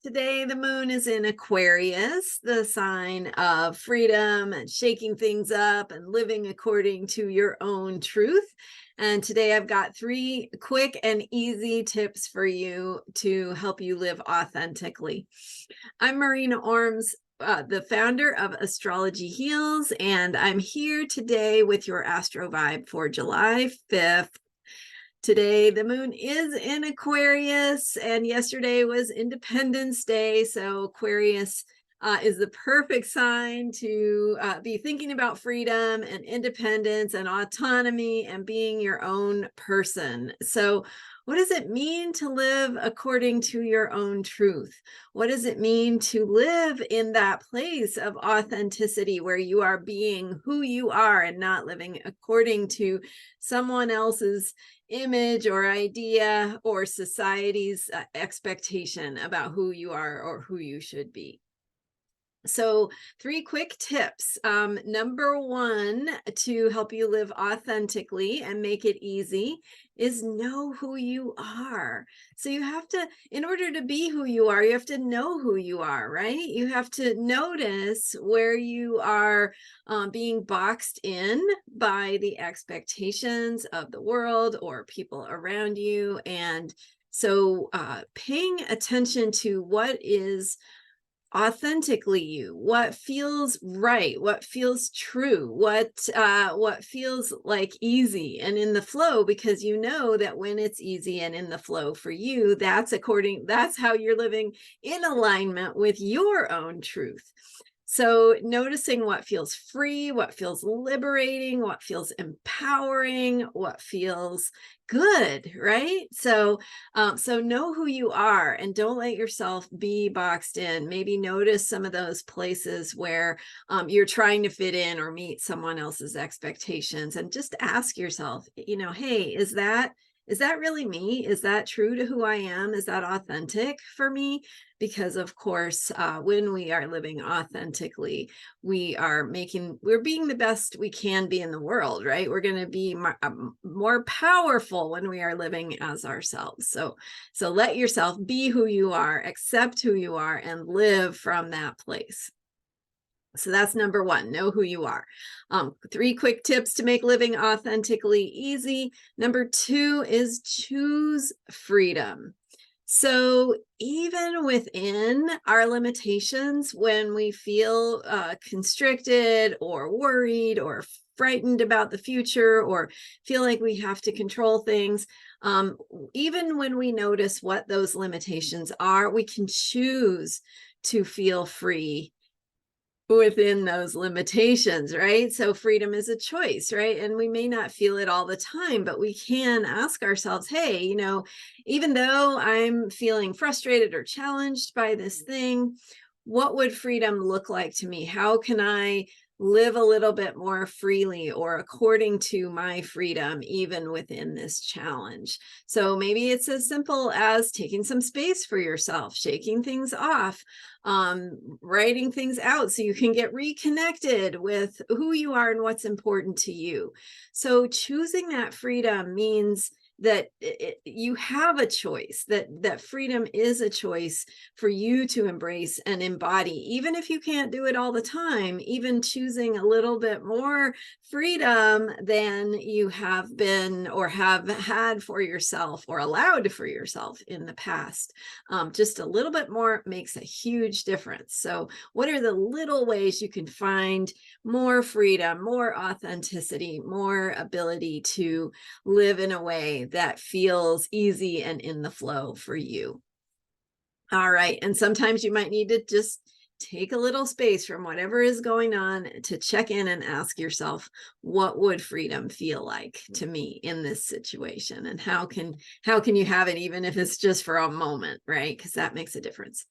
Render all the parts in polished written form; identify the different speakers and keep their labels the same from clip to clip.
Speaker 1: Today, the moon is in Aquarius, the sign of freedom and shaking things up and living according to your own truth. And today I've got 3 quick and easy tips for you to help you live authentically. I'm Marina Ormes, the founder of Astrology Heals, and I'm here today with your Astro Vibe for July 5th. Today, the moon is in Aquarius, and yesterday was Independence Day. So Aquarius is the perfect sign to be thinking about freedom and independence and autonomy and being your own person. So what does it mean to live according to your own truth? What does it mean to live in that place of authenticity where you are being who you are and not living according to someone else's image or idea or society's expectation about who you are or who you should be? So 3 quick tips. Number 1, to help you live authentically and make it easy, is know who you are. So you have to, in order to be who you are, you have to know who you are, right? You have to notice where you are being boxed in by the expectations of the world or people around you. And so paying attention to what is authentically you, what feels right, what feels true, what feels like easy and in the flow, because you know that when it's easy and in the flow for you, that's how you're living in alignment with your own truth. So noticing what feels free, what feels liberating, what feels empowering, what feels good, right? So know who you are and don't let yourself be boxed in. Maybe notice some of those places where you're trying to fit in or meet someone else's expectations, and just ask yourself, hey, is that really me? Is that true to who I am? Is that authentic for me? Because of course, when we are living authentically, we're being the best we can be in the world, right? We're going to be more powerful when we are living as ourselves. So let yourself be who you are, accept who you are, and live from that place. So that's number 1, know who you are. 3 quick tips to make living authentically easy. Number 2 is choose freedom. So even within our limitations, when we feel constricted or worried or frightened about the future or feel like we have to control things, even when we notice what those limitations are, we can choose to feel free within those limitations, right? So freedom is a choice, right? And we may not feel it all the time, but we can ask ourselves, hey, even though I'm feeling frustrated or challenged by this thing, what would freedom look like to me? How can I live a little bit more freely or according to my freedom, even within this challenge? So maybe it's as simple as taking some space for yourself, shaking things off, writing things out so you can get reconnected with who you are and what's important to you. So choosing that freedom means that you have a choice, that freedom is a choice for you to embrace and embody, even if you can't do it all the time. Even choosing a little bit more freedom than you have been or have had for yourself or allowed for yourself in the past, just a little bit more makes a huge difference. So what are the little ways you can find more freedom, more authenticity, more ability to live in a way that feels easy and in the flow for you? All right. And sometimes you might need to just take a little space from whatever is going on to check in and ask yourself, what would freedom feel like to me in this situation? And how can you have it, even if it's just for a moment, right? Because that makes a difference.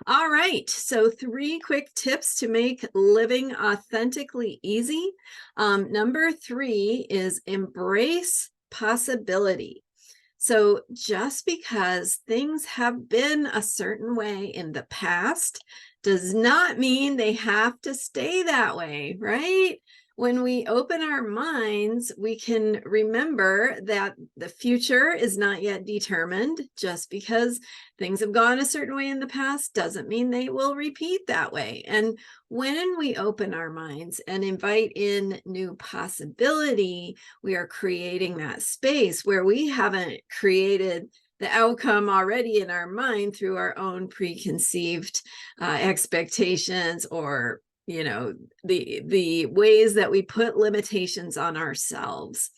Speaker 1: All right, so 3 quick tips to make living authentically easy. Number 3 is embrace possibility. So just because things have been a certain way in the past does not mean they have to stay that way, right? When we open our minds, we can remember that the future is not yet determined. Just because things have gone a certain way in the past doesn't mean they will repeat that way. And when we open our minds and invite in new possibility, we are creating that space where we haven't created the outcome already in our mind through our own preconceived expectations, or the ways that we put limitations on ourselves.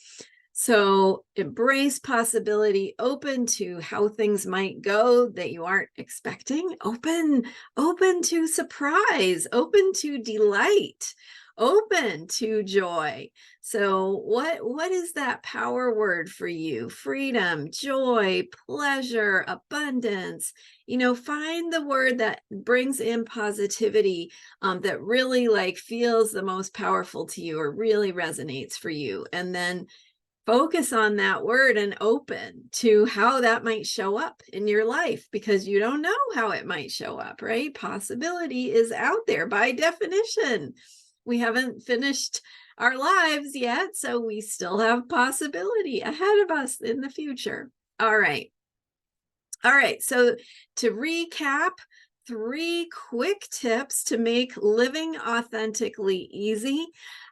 Speaker 1: So embrace possibility, open to how things might go that you aren't expecting, open to surprise, open to delight, open to joy. So what is that power word for you? Freedom, joy, pleasure, abundance. Find the word that brings in positivity, that really feels the most powerful to you or really resonates for you. And then focus on that word and open to how that might show up in your life, because you don't know how it might show up, right? Possibility is out there by definition. We haven't finished our lives yet, so we still have possibility ahead of us in the future. All right. So to recap, 3 quick tips to make living authentically easy.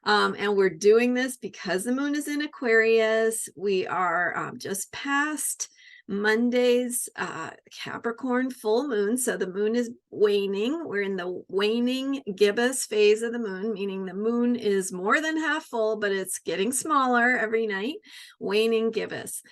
Speaker 1: And we're doing this because the moon is in Aquarius. We are just past Monday's Capricorn full moon. So the moon is waning. We're in the waning gibbous phase of the moon, meaning the moon is more than half full, but it's getting smaller every night. Waning gibbous.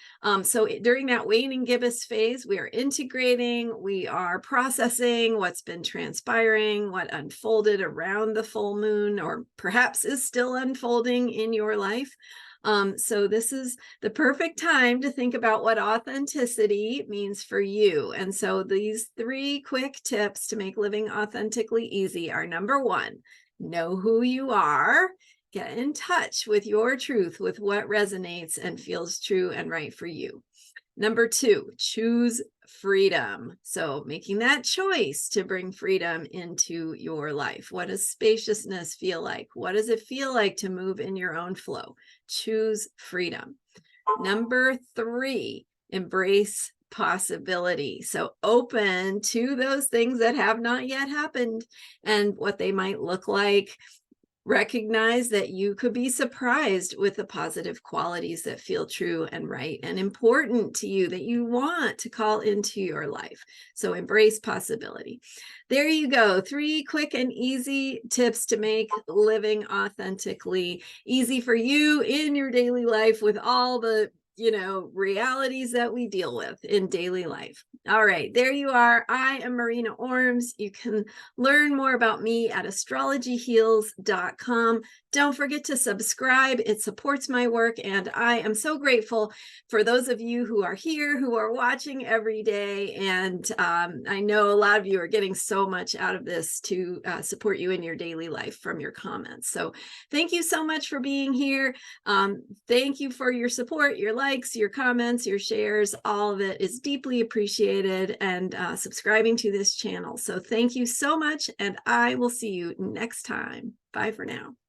Speaker 1: So during that waning gibbous phase, we are integrating, we are processing what's been transpiring, what unfolded around the full moon, or perhaps is still unfolding in your life. So this is the perfect time to think about what authenticity means for you. And so these 3 quick tips to make living authentically easy are: number 1, know who you are. Get in touch with your truth, with what resonates and feels true and right for you. Number 2, choose freedom. So making that choice to bring freedom into your life. What does spaciousness feel like? What does it feel like to move in your own flow? Choose freedom. Number 3, embrace possibility. So open to those things that have not yet happened and what they might look like. Recognize that you could be surprised with the positive qualities that feel true and right and important to you, that you want to call into your life. So embrace possibility. There you go. 3 quick and easy tips to make living authentically easy for you in your daily life, with all the realities that we deal with in daily life. All right, there you are. I am Marina Ormes. You can learn more about me at astrologyheals.com. Don't forget to subscribe. It supports my work, and I am so grateful for those of you who are here, who are watching every day. And I know a lot of you are getting so much out of this to support you in your daily life from your comments. So thank you so much for being here. Thank you for your support, your likes, your comments, your shares. All of it is deeply appreciated, and subscribing to this channel. So thank you so much, and I will see you next time. Bye for now.